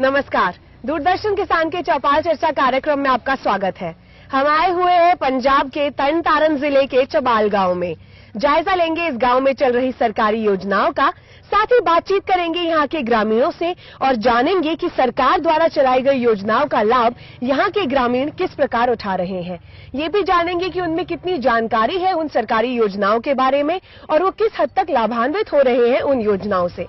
नमस्कार, दूरदर्शन किसान के चौपाल चर्चा कार्यक्रम में आपका स्वागत है। हम आए हुए हैं पंजाब के तरन तारण जिले के चबाल गांव में। जायजा लेंगे इस गांव में चल रही सरकारी योजनाओं का, साथ ही बातचीत करेंगे यहां के ग्रामीणों से और जानेंगे कि सरकार द्वारा चलाई गई योजनाओं का लाभ यहां के ग्रामीण किस प्रकार उठा रहे हैं। ये भी जानेंगे कि उनमें कितनी जानकारी है उन सरकारी योजनाओं के बारे में और वो किस हद तक लाभान्वित हो रहे हैं उन योजनाओं से।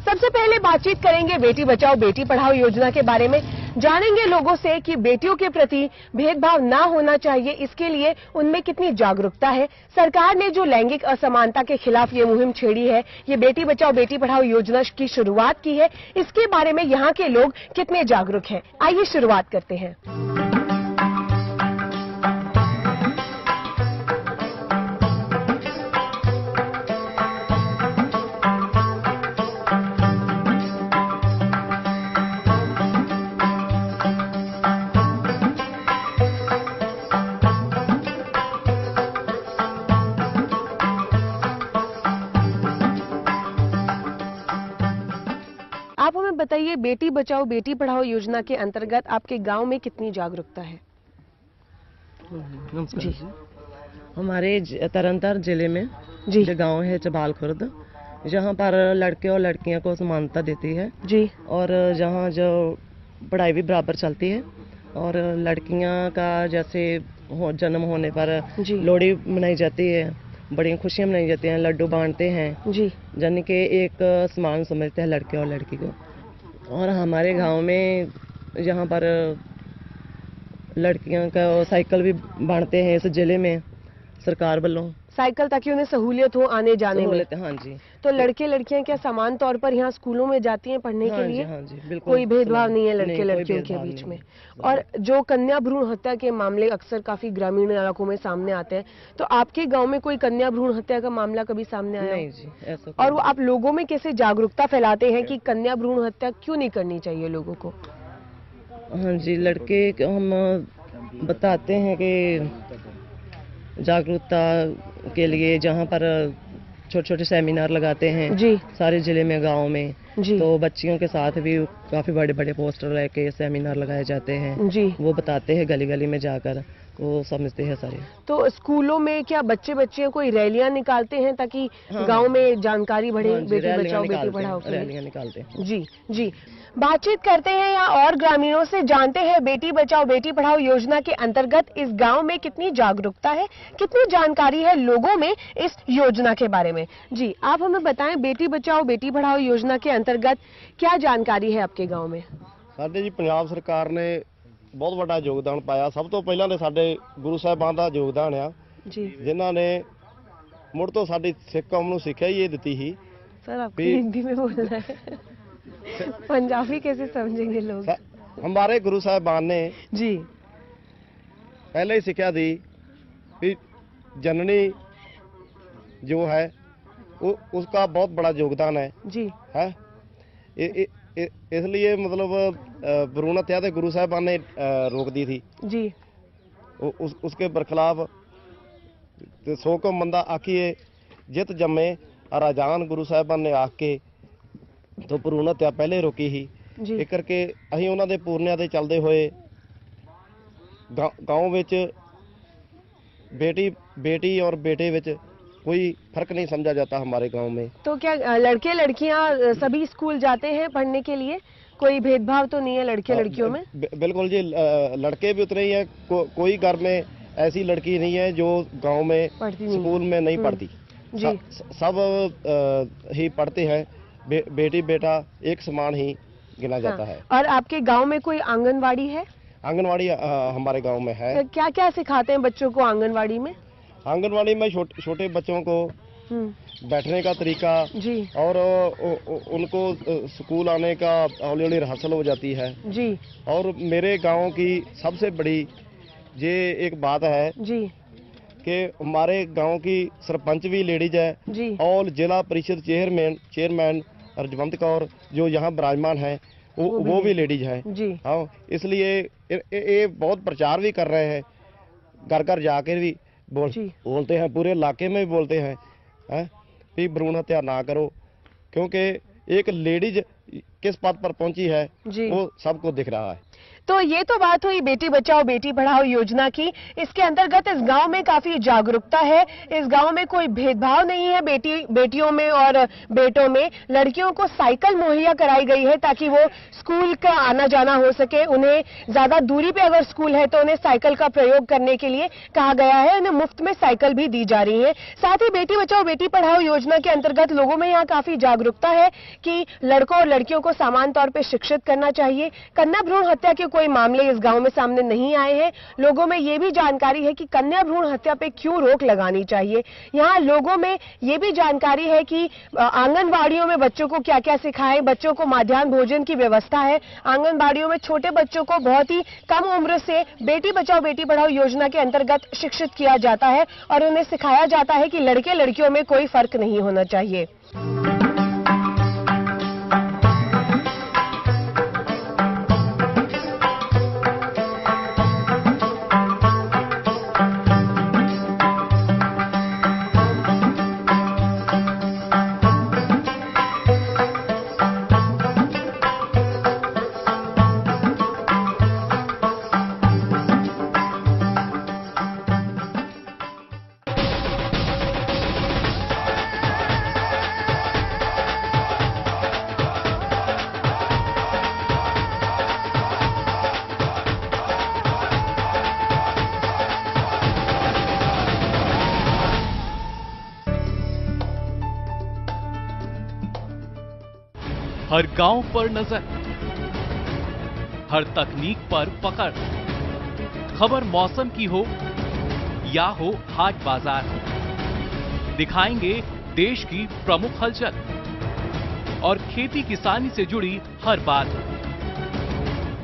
सबसे पहले बातचीत करेंगे बेटी बचाओ बेटी पढ़ाओ योजना के बारे में। जानेंगे लोगों से कि बेटियों के प्रति भेदभाव ना होना चाहिए, इसके लिए उनमें कितनी जागरूकता है। सरकार ने जो लैंगिक असमानता के खिलाफ ये मुहिम छेड़ी है, ये बेटी बचाओ बेटी पढ़ाओ योजना की शुरुआत की है, इसके बारे में यहाँ के लोग कितने जागरूक हैं। आइए शुरुआत करते हैं। आप हमें बताइए, बेटी बचाओ बेटी पढ़ाओ योजना के अंतर्गत आपके गांव में कितनी जागरूकता है? नमस्कार जी। हमारे तरन तारण जिले में जो गांव है चबाल खुर्द, जहां पर लड़के और लड़कियां को समानता देती है जी, और जहां जो पढ़ाई भी बराबर चलती है, और लड़कियां का जैसे जन्म होने पर लोहड़ी मनाई जाती है, बड़ी खुशियां मनाई जाती हैं, लड्डू बांटते हैं जी, यानी कि एक समान समझते हैं लड़के और लड़की को। और हमारे गांव में यहाँ पर लड़कियां का साइकिल भी बांटते हैं इस जिले में सरकार वालों, साइकिल ताकि उन्हें सहूलियत हो आने जाने में। हाँ जी। तो लड़के लड़कियां क्या समान तौर पर यहाँ स्कूलों में जाती हैं पढ़ने के लिए? हाँ जी, बिल्कुल। कोई भेदभाव नहीं है लड़के लड़कियों के बीच में। और जो कन्या भ्रूण हत्या के मामले अक्सर काफी ग्रामीण इलाकों में सामने आते हैं, तो आपके गाँव में कोई कन्या भ्रूण हत्या का मामला कभी सामने आया? नहीं जी, ऐसा। और वो आप लोगों में कैसे जागरूकता फैलाते हैं कि कन्या भ्रूण हत्या क्यों नहीं करनी चाहिए लोगों को? हाँ जी, लड़के हम बताते हैं कि जागरूकता के लिए जहाँ पर छोटे छोटे सेमिनार लगाते हैं जी, सारे जिले में गांव में जी, तो बच्चियों के साथ भी काफी बड़े बड़े पोस्टर लेके सेमिनार लगाए जाते हैं जी, वो बताते हैं गली गली में जाकर, वो समझते हैं सारे। तो स्कूलों में क्या बच्चे बच्चियों कोई रैलियां निकालते हैं ताकि गांव में जानकारी बढ़े? हाँ, बेटी बचाओ बेटी पढ़ाओ के रैलियां निकालते हैं जी जी। बातचीत करते हैं यहाँ और ग्रामीणों से, जानते हैं बेटी बचाओ बेटी पढ़ाओ योजना के अंतर्गत इस गांव में कितनी जागरूकता है, कितनी जानकारी है लोगों में इस योजना के बारे में। जी, आप हमें बताएं, बेटी बचाओ बेटी पढ़ाओ योजना के अंतर्गत क्या जानकारी है आपके गांव में? ਸਾਡੇ जी पंजाब सरकार ने बहुत बड़ा योगदान पाया। सब तो पहला ने साडे गुरु साहिबान ਦਾ योगदान आ जी, जिन्हां ने मुड़ तो साडी सिख कौम नूं सिक्ख्या ही दित्ती ही। सर आपको हिंदी में बोलना है, पंजाबी कैसे समझेंगे लोग? हमारे गुरु साहिबान ने जी पहले ही सिक्ख्या दी कि जननी जो है वो उसका बहुत बड़ा योगदान है जी, है इसलिए मतलब भ्रूण हत्या तो गुरु साहिबान ने रोक दी थी जी। उसके बरखिलाफ सो को मंदा आखिए जित जम्मे राजान गुरु साहिबान ने आके तो भ्रूण हत्या पहले रोकी ही। इस करके असीं उन्हां दे पूरनिਆਂ ते चलदे होए गांव विच बेटी बेटी और बेटे विच कोई फर्क नहीं समझा जाता हमारे गांव में। तो क्या लड़के लड़कियां सभी स्कूल जाते हैं पढ़ने के लिए? कोई भेदभाव तो नहीं है लड़के लड़कियों में? बिल्कुल जी, लड़के भी उतने ही हैं। कोई घर में ऐसी लड़की नहीं है जो गांव में स्कूल में नहीं पढ़ती जी, सब ही पढ़ते हैं। बेटी बेटा एक समान ही गिना जाता है। और आपके गाँव में कोई आंगनबाड़ी है? आंगनबाड़ी हमारे गाँव में है। क्या क्या सिखाते हैं बच्चों को आंगनबाड़ी में? आंगनबाड़ी में छोटे बच्चों को बैठने का तरीका जी, और उनको स्कूल आने का हौली हौली रिहर्सल हो जाती है जी। और मेरे गांव की सबसे बड़ी ये एक बात है जी कि हमारे गांव की सरपंच भी लेडीज है जी, और जिला परिषद चेयरमैन रजवंत कौर जो यहाँ विराजमान है वो भी लेडीज है जी। हाँ, इसलिए ये बहुत प्रचार भी कर रहे हैं, घर घर जाकर भी बोलते हैं, पूरे इलाके में भी बोलते हैं कि भ्रूण हत्या ना करो, क्योंकि एक लेडीज किस पद पर पहुंची है वो सबको दिख रहा है। तो ये तो बात हुई बेटी बचाओ बेटी पढ़ाओ योजना की। इसके अंतर्गत इस गांव में काफी जागरूकता है। इस गांव में कोई भेदभाव नहीं है बेटियों में और बेटों में। लड़कियों को साइकिल मुहैया कराई गई है ताकि वो स्कूल का आना जाना हो सके। उन्हें ज्यादा दूरी पे अगर स्कूल है तो उन्हें साइकिल का प्रयोग करने के लिए कहा गया है। उन्हें मुफ्त में साइकिल भी दी जा रही है। साथ ही बेटी बचाओ बेटी पढ़ाओ योजना के अंतर्गत लोगों में यहाँ काफी जागरूकता है कि लड़कों और लड़कियों को समान तौर पर शिक्षित करना चाहिए। कन्या भ्रूण हत्या के कोई मामले इस गांव में सामने नहीं आए हैं। लोगों में ये भी जानकारी है कि कन्या भ्रूण हत्या पे क्यों रोक लगानी चाहिए। यहाँ लोगों में ये भी जानकारी है कि आंगनबाड़ियों में बच्चों को क्या क्या सिखाएं। बच्चों को मध्याह्न भोजन की व्यवस्था है। आंगनबाड़ियों में छोटे बच्चों को बहुत ही कम उम्र से बेटी बचाओ बेटी पढ़ाओ योजना के अंतर्गत शिक्षित किया जाता है और उन्हें सिखाया जाता है कि लड़के लड़कियों में कोई फर्क नहीं होना चाहिए। हर गांव पर नजर, हर तकनीक पर पकड़। खबर मौसम की हो या हो हाट बाजार की, दिखाएंगे देश की प्रमुख हलचल और खेती किसानी से जुड़ी हर बात।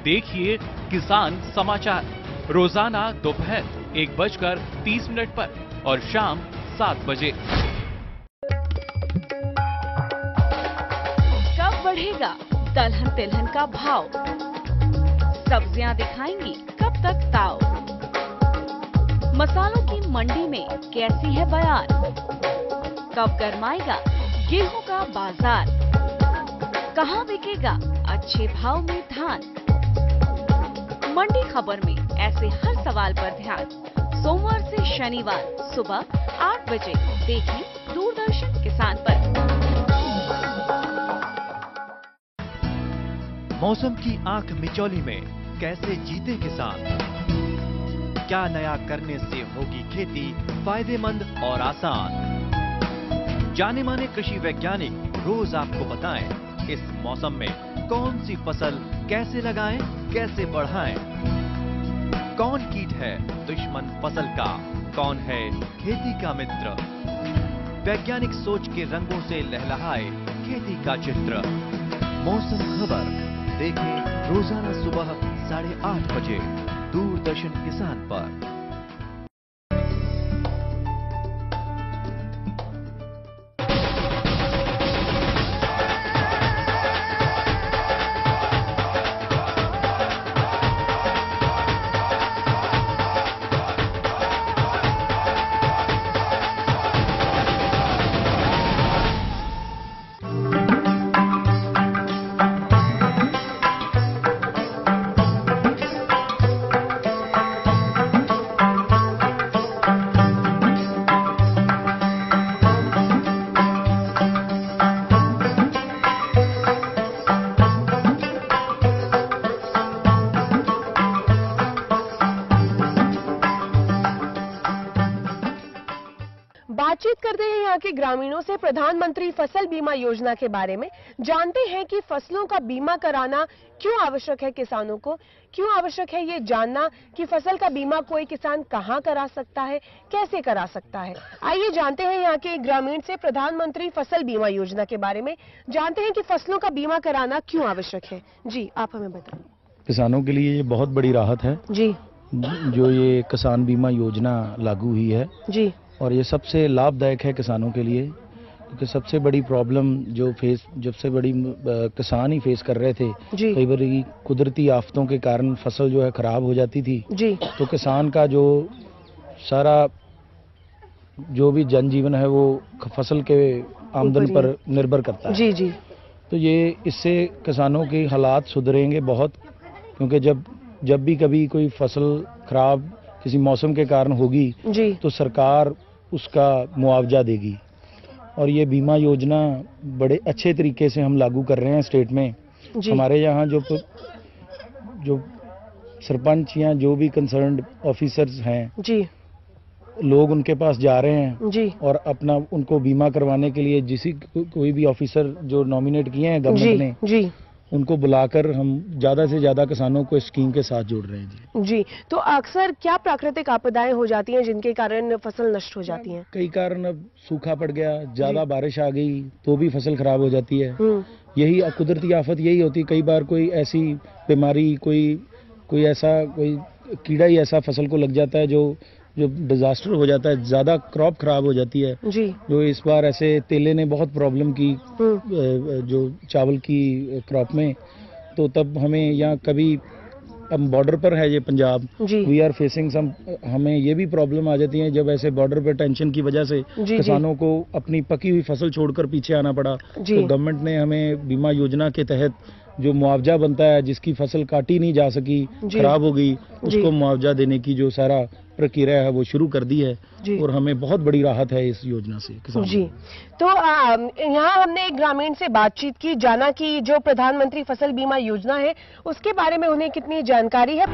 देखिए किसान समाचार रोजाना दोपहर 1:30 पर और शाम 7 बजे। बढ़ेगा दलहन तिलहन का भाव, सब्जियां दिखाएंगी कब तक ताव। मसालों की मंडी में कैसी है बयार, कब गरमाएगा गेहूं का बाजार, कहां बिकेगा अच्छे भाव में धान। मंडी खबर में ऐसे हर सवाल पर ध्यान। सोमवार से शनिवार सुबह 8 बजे देखिए दूरदर्शन किसान पर। मौसम की आंख मिचौली में कैसे जीते किसान, क्या नया करने से होगी खेती फायदेमंद और आसान। जाने माने कृषि वैज्ञानिक रोज आपको बताएं इस मौसम में कौन सी फसल कैसे लगाएं, कैसे बढ़ाएं। कौन कीट है दुश्मन फसल का, कौन है खेती का मित्र। वैज्ञानिक सोच के रंगों से लहलहाए खेती का चित्र। मौसम खबर देखें रोजाना सुबह 8:30 बजे दूरदर्शन किसान पर। बातचीत करते हैं यहाँ के ग्रामीणों से प्रधानमंत्री फसल बीमा योजना के बारे में। जानते हैं कि फसलों का बीमा कराना क्यों आवश्यक है, किसानों को क्यों आवश्यक है ये जानना कि फसल का बीमा कोई किसान कहाँ करा सकता है, कैसे करा सकता है। आइए जानते हैं यहाँ के ग्रामीण से प्रधानमंत्री फसल बीमा योजना के बारे में। जानते हैं कि फसलों का बीमा कराना क्यों आवश्यक है। जी आप हमें बताइए। किसानों के लिए ये बहुत बड़ी राहत है जी, जो ये किसान बीमा योजना लागू हुई है जी, और ये सबसे लाभदायक है किसानों के लिए, क्योंकि सबसे बड़ी प्रॉब्लम जो सबसे बड़ी किसान ही फेस कर रहे थे, कई बार कुदरती आफतों के कारण फसल जो है खराब हो जाती थी जी। तो किसान का जो सारा जो भी जनजीवन है वो फसल के आमदन पर निर्भर करता है जी जी। तो ये इससे किसानों के हालात सुधरेंगे बहुत, क्योंकि जब भी कभी कोई फसल खराब किसी मौसम के कारण होगी जी, तो सरकार उसका मुआवजा देगी। और ये बीमा योजना बड़े अच्छे तरीके से हम लागू कर रहे हैं स्टेट में। हमारे यहाँ जो सरपंच या जो भी कंसर्न्ड ऑफिसर्स हैं जी, लोग उनके पास जा रहे हैं जी, और अपना उनको बीमा करवाने के लिए कोई भी ऑफिसर जो नॉमिनेट किए हैं गवर्नमेंट ने जी, उनको बुलाकर हम ज्यादा से ज्यादा किसानों को इस स्कीम के साथ जोड़ रहे हैं। जी, तो अक्सर क्या प्राकृतिक आपदाएं हो जाती हैं जिनके कारण फसल नष्ट हो जाती है? कई कारण, अब सूखा पड़ गया, ज्यादा बारिश आ गई तो भी फसल खराब हो जाती है। यही कुदरती आफत यही होती है। कई बार कोई ऐसी बीमारी, कोई ऐसा कोई कीड़ा ही ऐसा फसल को लग जाता है जो डिजास्टर हो जाता है, ज्यादा क्रॉप खराब हो जाती है जी। जो इस बार ऐसे तेले ने बहुत प्रॉब्लम की जो चावल की क्रॉप में। तो तब हमें यहाँ कभी, अब बॉर्डर पर है ये Punjab, we are facing some, हमें ये भी प्रॉब्लम आ जाती है जब ऐसे बॉर्डर पर टेंशन की वजह से किसानों को अपनी पकी हुई फसल छोड़कर पीछे आना पड़ा। तो गवर्नमेंट ने हमें बीमा योजना के तहत जो मुआवजा बनता है, जिसकी फसल काटी नहीं जा सकी, खराब हो गई, उसको मुआवजा देने की जो सारा प्रक्रिया है वो शुरू कर दी है और हमें बहुत बड़ी राहत है इस योजना से किसानों जी। तो यहाँ हमने एक ग्रामीण से बातचीत की, जाना कि जो प्रधानमंत्री फसल बीमा योजना है उसके बारे में उन्हें कितनी जानकारी है।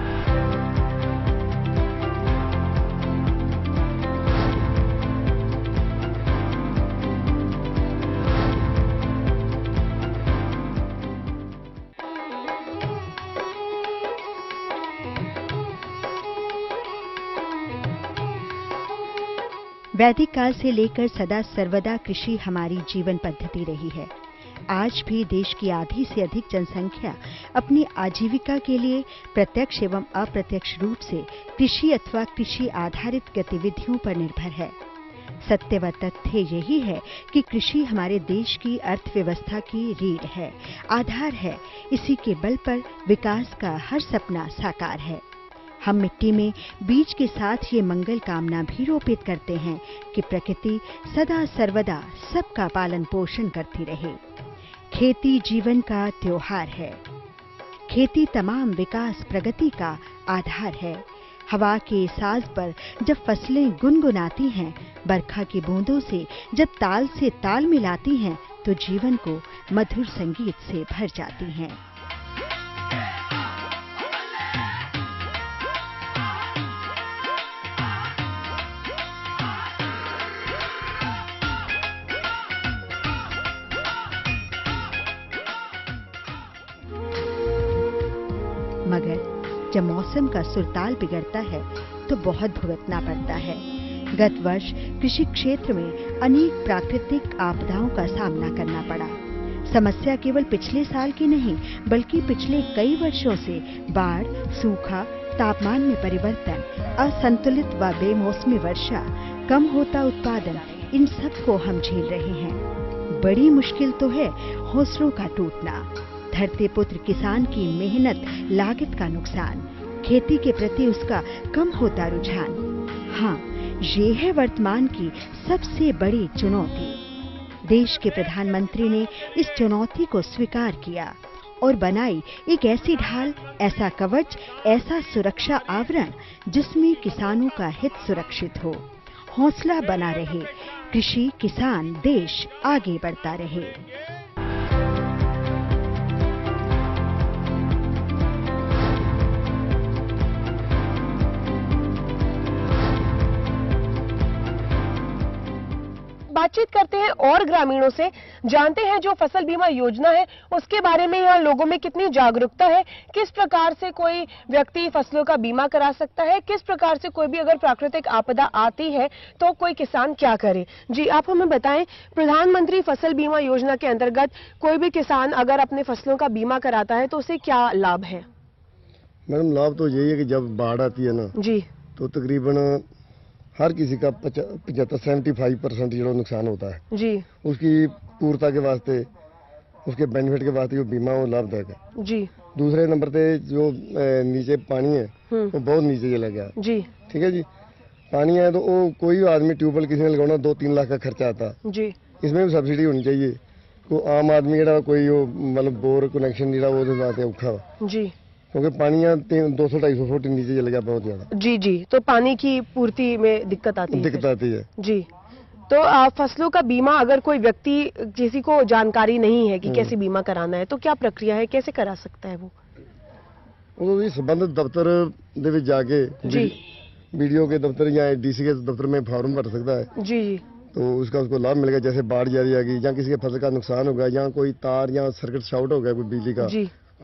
वैदिक काल से लेकर सदा सर्वदा कृषि हमारी जीवन पद्धति रही है। आज भी देश की आधी से अधिक जनसंख्या अपनी आजीविका के लिए प्रत्यक्ष एवं अप्रत्यक्ष रूप से कृषि अथवा कृषि आधारित गतिविधियों पर निर्भर है। सत्य व तथ्य यही है कि कृषि हमारे देश की अर्थव्यवस्था की रीढ़ है, आधार है। इसी के बल पर विकास का हर सपना साकार है। हम मिट्टी में बीज के साथ ये मंगल कामना भी रोपित करते हैं कि प्रकृति सदा सर्वदा सबका पालन पोषण करती रहे। खेती जीवन का त्योहार है। खेती तमाम विकास प्रगति का आधार है। हवा के साज पर जब फसलें गुनगुनाती हैं, बरखा की बूंदों से जब ताल से ताल मिलाती हैं, तो जीवन को मधुर संगीत से भर जाती हैं। मगर जब मौसम का सुरताल बिगड़ता है तो बहुत भुगतना पड़ता है। गत वर्ष कृषि क्षेत्र में अनेक प्राकृतिक आपदाओं का सामना करना पड़ा। समस्या केवल पिछले साल की नहीं, बल्कि पिछले कई वर्षों से बाढ़, सूखा, तापमान में परिवर्तन, असंतुलित व बेमौसमी वर्षा, कम होता उत्पादन, इन सब को हम झेल रहे हैं। बड़ी मुश्किल तो है हौसलों का टूटना, धरती पुत्र किसान की मेहनत लागत का नुकसान, खेती के प्रति उसका कम होता रुझान। हाँ, ये है वर्तमान की सबसे बड़ी चुनौती। देश के प्रधानमंत्री ने इस चुनौती को स्वीकार किया और बनाई एक ऐसी ढाल, ऐसा कवच, ऐसा सुरक्षा आवरण जिसमें किसानों का हित सुरक्षित हो, हौसला बना रहे, कृषि, किसान, देश आगे बढ़ता रहे। बातचीत करते हैं और ग्रामीणों से, जानते हैं जो फसल बीमा योजना है उसके बारे में यहाँ लोगों में कितनी जागरूकता है, किस प्रकार से कोई व्यक्ति फसलों का बीमा करा सकता है, किस प्रकार से कोई भी अगर प्राकृतिक आपदा आती है तो कोई किसान क्या करे। जी, आप हमें बताएं, प्रधानमंत्री फसल बीमा योजना के अंतर्गत कोई भी किसान अगर अपने फसलों का बीमा कराता है तो उसे क्या लाभ है? मैडम, लाभ तो यही है कि जब बाढ़ आती है ना जी, तो तकरीबन हर किसी का 75% जो नुकसान होता है जी, उसकी पूर्णता के वास्ते, उसके बेनिफिट के वास्ते जो बीमा वो लाभदायक है जी। दूसरे नंबर पे जो नीचे पानी है वो बहुत नीचे चला गया जी, ठीक है जी। पानी है तो वो कोई आदमी ट्यूबवेल किसी ने लगाना 2-3 लाख का खर्चा आता जी, इसमें भी सब्सिडी होनी चाहिए। को आम आदमी जरा कोई मतलब बोर कनेक्शन जरा वो बात है औखा जी, क्योंकि पानी 200-250 फुट नीचे चले गया बहुत ज्यादा। जी जी, तो पानी की पूर्ति में दिक्कत आती है जी। तो फसलों का बीमा अगर कोई व्यक्ति किसी को जानकारी नहीं है कि कैसे बीमा कराना है तो क्या प्रक्रिया है, कैसे करा सकता है वो? जी संबंधित दफ्तर दे विच जाके जी वीडियो के दफ्तर या डीसी के दफ्तर में फॉर्म भर सकता है जी जी, तो उसको लाभ मिलेगा। जैसे बाढ़ जारी आ गई या किसी के फसल का नुकसान होगा या कोई तार या सर्किट शॉर्ट हो गया कोई बिजली का,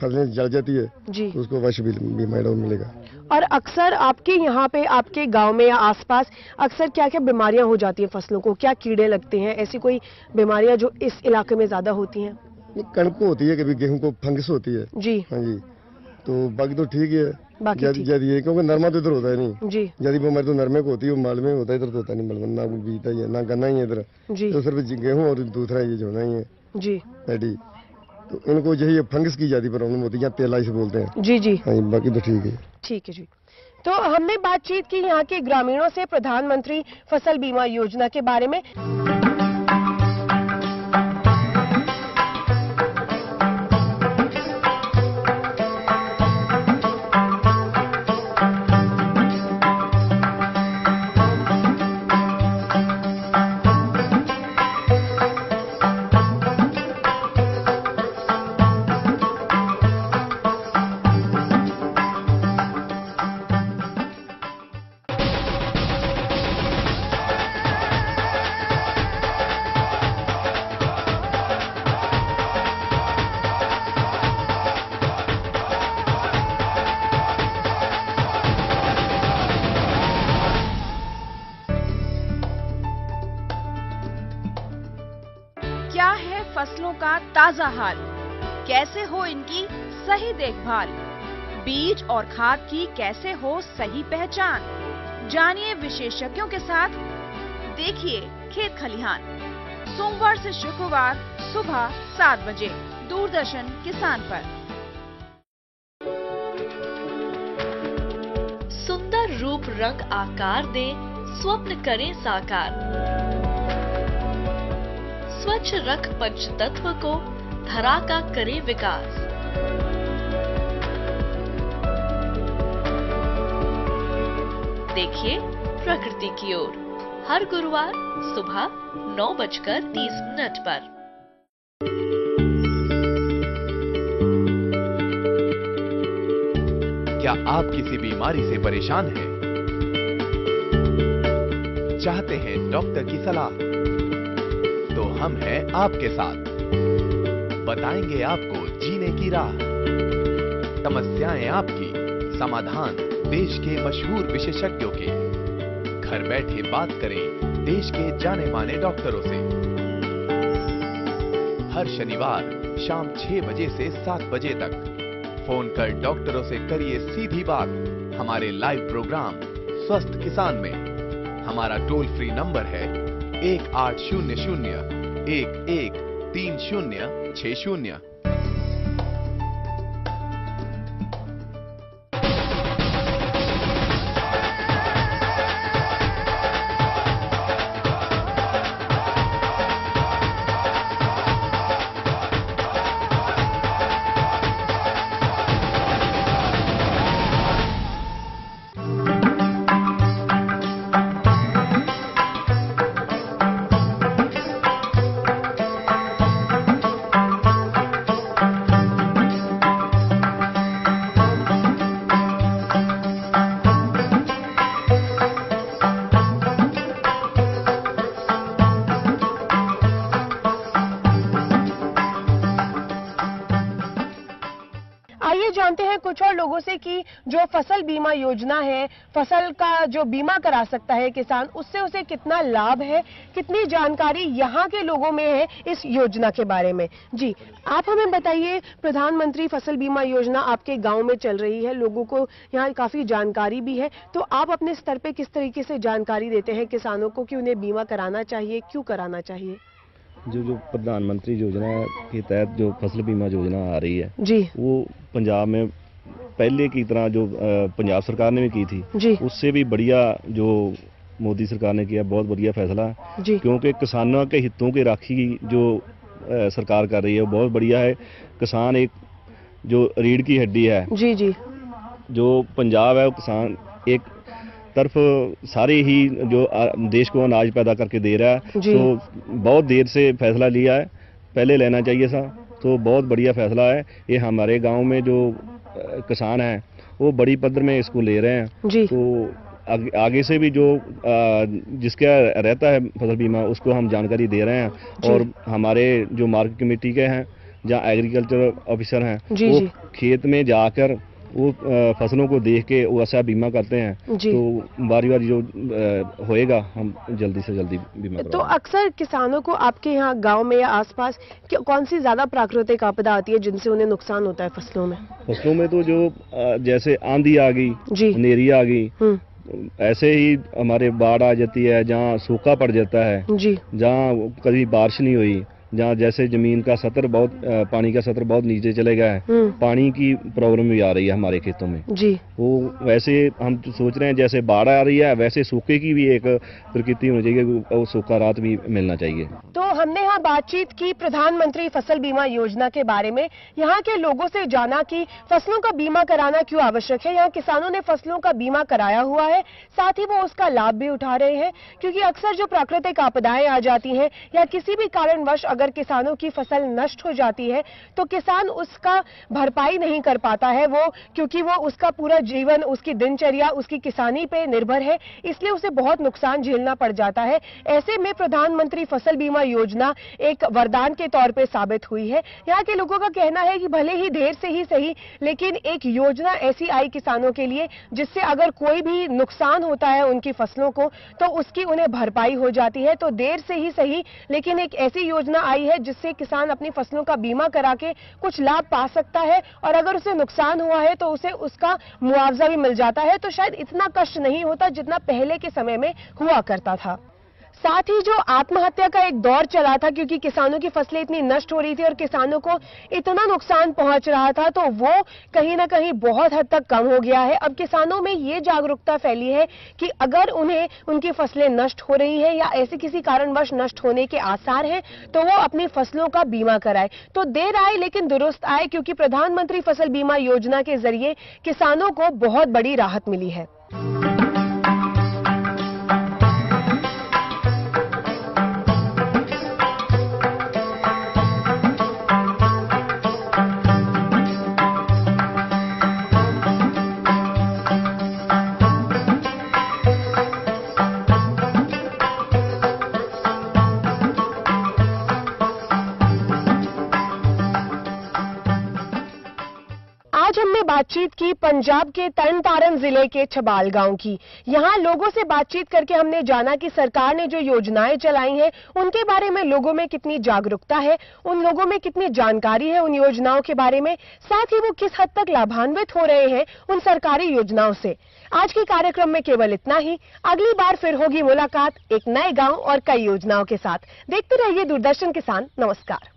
फसलें जल जाती है जी, तो उसको वर्ष बीमा मिलेगा। और अक्सर आपके यहाँ पे आपके गांव में या आसपास अक्सर क्या क्या बीमारियां हो जाती हैं फसलों को, क्या कीड़े लगते हैं, ऐसी कोई बीमारियां जो इस इलाके में ज्यादा होती हैं? कणक को होती है, कभी गेहूं को फंगस होती है जी। हाँ जी, तो बाकी तो ठीक है। ये क्योंकि नरमा तो इधर होता है नहीं जी, यदि बीमारी तो नरमे को होती है, माल में होता है, इधर तो होता नहीं, माल ना कोई बीता ही है ना गन्ना ही है इधर जी, तो सिर्फ गेहूं और दूसरा ये जो है ये जी पैडी, तो इनको यही फंगस की ज्यादा प्रॉब्लम होती है, तेलाई से बोलते हैं जी जी। हाँ, बाकी तो ठीक है। ठीक है जी। तो हमने बातचीत की यहाँ के ग्रामीणों से प्रधानमंत्री फसल बीमा योजना के बारे में। क्या है फसलों का ताजा हाल, कैसे हो इनकी सही देखभाल, बीज और खाद की कैसे हो सही पहचान, जानिए विशेषज्ञों के साथ, देखिए खेत खलिहान। सोमवार से शुक्रवार सुबह 7 बजे दूरदर्शन किसान पर। सुंदर रूप रंग आकार दे, स्वप्न करें साकार। स्वच्छ रख पंचतत्व को, धरा का करे विकास। देखिए प्रकृति की ओर हर गुरुवार सुबह 9:30 पर। क्या आप किसी बीमारी से परेशान हैं? चाहते हैं डॉक्टर की सलाह? तो हम हैं आपके साथ, बताएंगे आपको जीने की राह। समस्याएं आपकी, समाधान देश के मशहूर विशेषज्ञों के। घर बैठे बात करें देश के जाने माने डॉक्टरों से। हर शनिवार शाम 6 बजे से 7 बजे तक फोन कर डॉक्टरों से करिए सीधी बात हमारे लाइव प्रोग्राम स्वस्थ किसान में। हमारा टोल फ्री नंबर है 1800-113060। आइए जानते हैं कुछ और लोगों से कि जो फसल बीमा योजना है, फसल का जो बीमा करा सकता है किसान, उससे उसे कितना लाभ है, कितनी जानकारी यहाँ के लोगों में है इस योजना के बारे में। जी, आप हमें बताइए, प्रधानमंत्री फसल बीमा योजना आपके गांव में चल रही है, लोगों को यहाँ काफी जानकारी भी है, तो आप अपने स्तर पे किस तरीके से जानकारी देते हैं किसानों को कि उन्हें बीमा कराना चाहिए, क्यों कराना चाहिए? जो प्रधानमंत्री योजना के तहत जो फसल बीमा योजना आ रही है जी, वो पंजाब में पहले की तरह जो पंजाब सरकार ने भी की थी जी, उससे भी बढ़िया जो मोदी सरकार ने किया, बहुत बढ़िया फैसला। क्योंकि किसानों के हितों की राखी जो सरकार कर रही है वो बहुत बढ़िया है। किसान एक जो रीढ़ की हड्डी है जी जी, जो पंजाब है वो किसान एक तरफ सारे ही जो देश को अनाज पैदा करके दे रहा है, तो बहुत देर से फैसला लिया है, पहले लेना चाहिए था, तो बहुत बढ़िया फैसला है। ये हमारे गांव में जो किसान हैं वो बड़ी पद्धर में इसको ले रहे हैं जी। तो आगे से भी जो जिसका रहता है फसल बीमा उसको हम जानकारी दे रहे हैं, और हमारे जो मार्केट कमेटी के हैं जहाँ एग्रीकल्चर ऑफिसर हैं वो खेत में जाकर वो फसलों को देख के वो ऐसा बीमा करते हैं, तो बारी बारी जो होएगा हम जल्दी से जल्दी बीमा। तो अक्सर किसानों को आपके यहाँ गांव में या आसपास कौन सी ज्यादा प्राकृतिक आपदा आती है जिनसे उन्हें नुकसान होता है फसलों में? फसलों में तो जो जैसे आंधी आ गई, अंधेरी आ गई, ऐसे ही हमारे बाढ़ आ जाती है, जहाँ सूखा पड़ जाता है, जहाँ कभी बारिश नहीं हुई, जहाँ जैसे जमीन का सतर बहुत पानी का सतर बहुत नीचे चले गया है, पानी की प्रॉब्लम भी आ रही है हमारे खेतों में जी। वो वैसे हम सोच रहे हैं जैसे बाढ़ आ रही है वैसे सूखे की भी एक प्रकृति होनी चाहिए, वो सूखा रात भी मिलना चाहिए। तो हमने यहाँ बातचीत की प्रधानमंत्री फसल बीमा योजना के बारे में, यहाँ के लोगों से जाना कि फसलों का बीमा कराना क्यों आवश्यक है। यहाँ किसानों ने फसलों का बीमा कराया हुआ है, साथ ही वो उसका लाभ भी उठा रहे हैं, क्योंकि अक्सर जो प्राकृतिक आपदाएं आ जाती हैं या किसी भी कारणवश अगर किसानों की फसल नष्ट हो जाती है तो किसान उसका भरपाई नहीं कर पाता है, वो क्योंकि वो उसका पूरा जीवन, उसकी दिनचर्या उसकी किसानी पे निर्भर है, इसलिए उसे बहुत नुकसान झेलना पड़ जाता है। ऐसे में प्रधानमंत्री फसल बीमा योजना एक वरदान के तौर पे साबित हुई है। यहाँ के लोगों का कहना है कि भले ही देर से ही सही, लेकिन एक योजना ऐसी आई किसानों के लिए जिससे अगर कोई भी नुकसान होता है उनकी फसलों को तो उसकी उन्हें भरपाई हो जाती है। तो देर से ही सही, लेकिन एक ऐसी योजना आई है जिससे किसान अपनी फसलों का बीमा करा के कुछ लाभ पा सकता है, और अगर उसे नुकसान हुआ है तो उसे उसका मुआवजा भी मिल जाता है। तो शायद इतना कष्ट नहीं होता जितना पहले के समय में हुआ करता था। साथ ही जो आत्महत्या का एक दौर चला था, क्योंकि किसानों की फसलें इतनी नष्ट हो रही थी और किसानों को इतना नुकसान पहुंच रहा था, तो वो कहीं ना कहीं बहुत हद तक कम हो गया है। अब किसानों में ये जागरूकता फैली है कि अगर उन्हें उनकी फसलें नष्ट हो रही हैं या ऐसे किसी कारणवश नष्ट होने के आसार हैं तो वो अपनी फसलों का बीमा कराए। तो देर आए लेकिन दुरुस्त आए, क्योंकि प्रधानमंत्री फसल बीमा योजना के जरिए किसानों को बहुत बड़ी राहत मिली है। आज हमने बातचीत की पंजाब के तरनतारन जिले के छबाल गांव की। यहाँ लोगों से बातचीत करके हमने जाना कि सरकार ने जो योजनाएं चलाई हैं उनके बारे में लोगों में कितनी जागरूकता है, उन लोगों में कितनी जानकारी है उन योजनाओं के बारे में, साथ ही वो किस हद तक लाभान्वित हो रहे हैं उन सरकारी योजनाओं से। आज के कार्यक्रम में केवल इतना ही। अगली बार फिर होगी मुलाकात एक नए गाँव और कई योजनाओं के साथ। देखते रहिए दूरदर्शन किसान। नमस्कार।